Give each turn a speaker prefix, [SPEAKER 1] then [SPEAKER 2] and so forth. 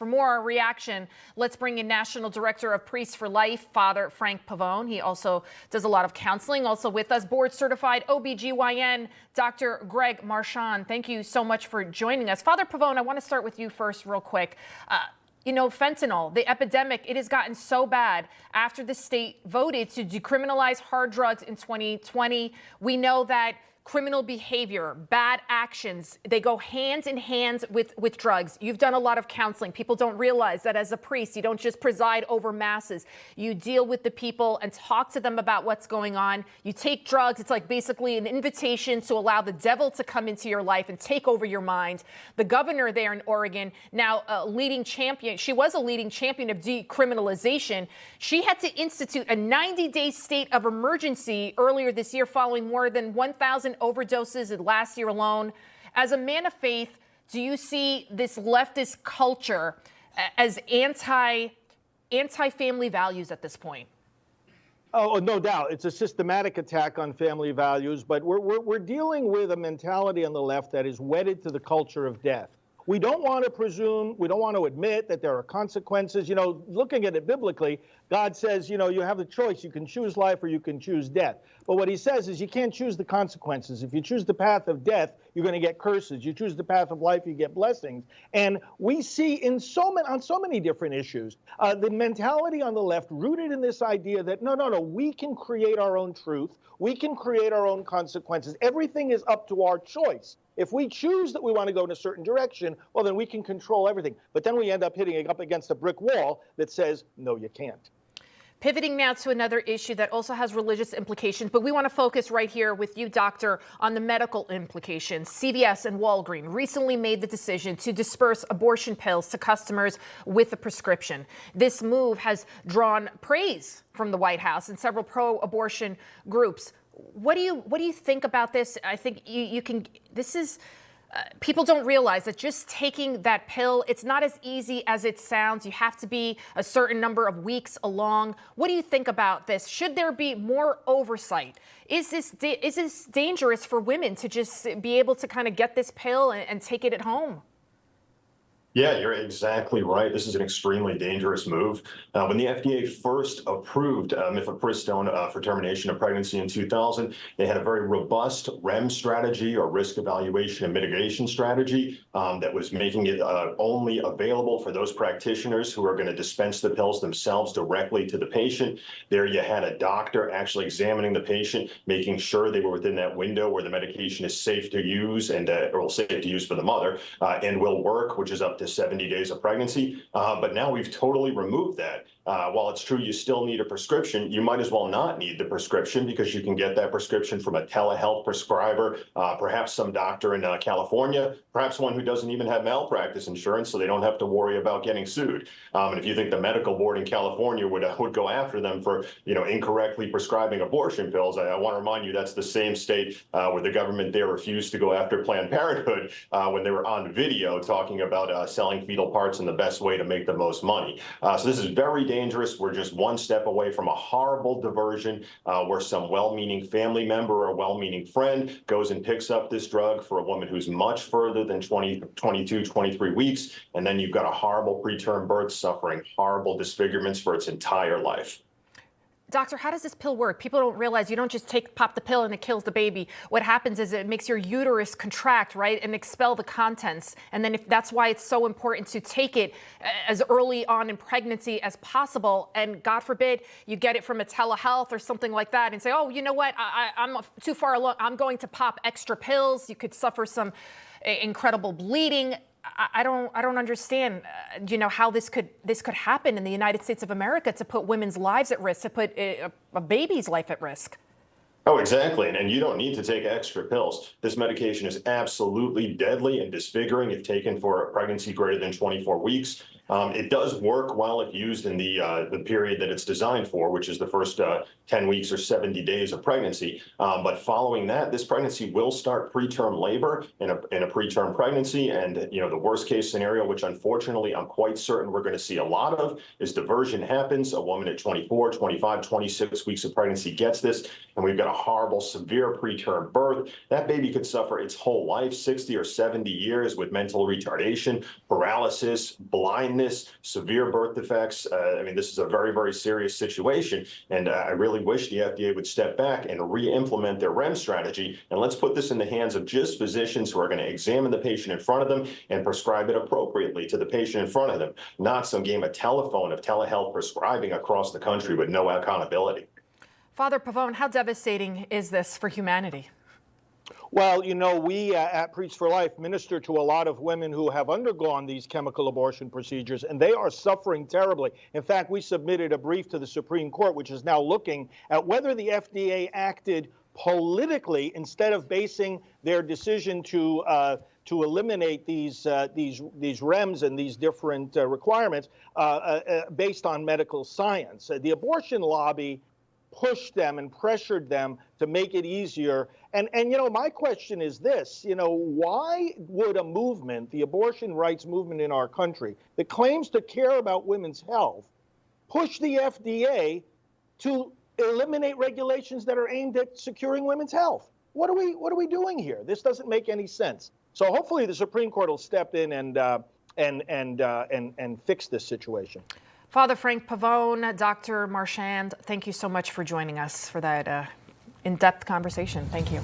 [SPEAKER 1] For more reaction, let's bring in National Director of Priests for Life, Father Frank Pavone. He also does a lot of counseling. Also with us, board-certified OBGYN, Dr. Greg Marchand. Thank you so much for joining us. Father Pavone, I want to start with you first real quick. You know, fentanyl, the epidemic, it has gotten so bad after the state voted to decriminalize hard drugs in 2020. We know that criminal behavior, bad actions, they go hand in hand with drugs. You've done a lot of counseling. People don't realize that as a priest, you don't just preside over masses. You deal with the people and talk to them about what's going on. You take drugs. It's like basically an invitation to allow the devil to come into your life and take over your mind. The governor there in Oregon, now a leading champion, she was a leading champion of decriminalization. She had to institute a 90-day state of emergency earlier this year following more than 1,000 overdoses in last year alone. As a man of faith, do you see this leftist culture as anti-family values at this point?
[SPEAKER 2] Oh, no doubt. It's a systematic attack on family values, but we're dealing with a mentality on the left that is wedded to the culture of death. We don't want to presume, we don't want to admit that there are consequences. You know, looking at it biblically, God says, you know, you have the choice. You can choose life or you can choose death. But what he says is you can't choose the consequences. If you choose the path of death, you're going to get curses. You choose the path of life, you get blessings. And we see on so many different issues, the mentality on the left rooted in this idea that, no, we can create our own truth. We can create our own consequences. Everything is up to our choice. If we choose that we want to go in a certain direction, well, then we can control everything. But then we end up hitting it up against a brick wall that says, no, you can't.
[SPEAKER 1] Pivoting now to another issue that also has religious implications, but we want to focus right here with you, Doctor, on the medical implications. CVS and Walgreens recently made the decision to disperse abortion pills to customers with a prescription. This move has drawn praise from the White House and several pro-abortion groups. What do you think about this? I think you can. This is. People don't realize that just taking that pill, it's not as easy as it sounds. You have to be a certain number of weeks along. What do you think about this? Should there be more oversight? Is this dangerous for women to just be able to kind of get this pill and take it at home?
[SPEAKER 3] Yeah, you're exactly right. This is an extremely dangerous move. When the FDA first approved mifepristone for termination of pregnancy in 2000, they had a very robust REM strategy, or risk evaluation and mitigation strategy, that was making it only available for those practitioners who are going to dispense the pills themselves directly to the patient. There you had a doctor actually examining the patient, making sure they were within that window where the medication is safe to use and safe to use for the mother and will work, which is up to 70 days of pregnancy. But now we've totally removed that. While it's true you still need a prescription, you might as well not need the prescription because you can get that prescription from a telehealth prescriber, perhaps some doctor in California, perhaps one who doesn't even have malpractice insurance, so they don't have to worry about getting sued. And if you think the medical board in California would go after them for incorrectly prescribing abortion pills, I want to remind you that's the same state where the government there refused to go after Planned Parenthood when they were on video talking about selling fetal parts and the best way to make the most money. So this is very dangerous. We're just one step away from a horrible diversion where some well-meaning family member or a well-meaning friend goes and picks up this drug for a woman who's much further than 22, 23 weeks. And then you've got a horrible preterm birth suffering horrible disfigurements for its entire life.
[SPEAKER 1] Doctor, how does this pill work? People don't realize you don't just pop the pill and it kills the baby. What happens is it makes your uterus contract, right, and expel the contents. And then that's why it's so important to take it as early on in pregnancy as possible. And God forbid you get it from a telehealth or something like that and say, oh, you know what, I'm too far along. I'm going to pop extra pills. You could suffer some incredible bleeding. I don't understand, how this could happen in the United States of America to put women's lives at risk, to put a baby's life at risk.
[SPEAKER 3] Oh, exactly. And you don't need to take extra pills. This medication is absolutely deadly and disfiguring if taken for a pregnancy greater than 24 weeks. It does work well if used in the period that it's designed for, which is the first 10 weeks or 70 days of pregnancy. But following that, this pregnancy will start preterm labor in a preterm pregnancy. And, the worst case scenario, which unfortunately I'm quite certain we're going to see a lot of, is diversion happens. A woman at 24, 25, 26 weeks of pregnancy gets this, and we've got a horrible, severe preterm birth. That baby could suffer its whole life, 60 or 70 years, with mental retardation, paralysis, blindness, blindness, severe birth defects. I mean, this is a very, very serious situation. And I really wish the FDA would step back and re-implement their REMS strategy. And let's put this in the hands of just physicians who are going to examine the patient in front of them and prescribe it appropriately to the patient in front of them, not some game of telephone of telehealth prescribing across the country with no accountability.
[SPEAKER 1] Father Pavone, how devastating is this for humanity?
[SPEAKER 2] Well, you know, we at Priests for Life minister to a lot of women who have undergone these chemical abortion procedures, and they are suffering terribly. In fact, we submitted a brief to the Supreme Court, which is now looking at whether the FDA acted politically instead of basing their decision to eliminate these REMS and these different requirements based on medical science. The abortion lobby pushed them and pressured them to make it easier. And you know, my question is this, you know, why would a movement, the abortion rights movement in our country, that claims to care about women's health, push the FDA to eliminate regulations that are aimed at securing women's health? What are we doing here? This doesn't make any sense. So hopefully the Supreme Court will step in and fix this situation.
[SPEAKER 1] Father Frank Pavone, Dr. Marchand, thank you so much for joining us for that in-depth conversation. Thank you.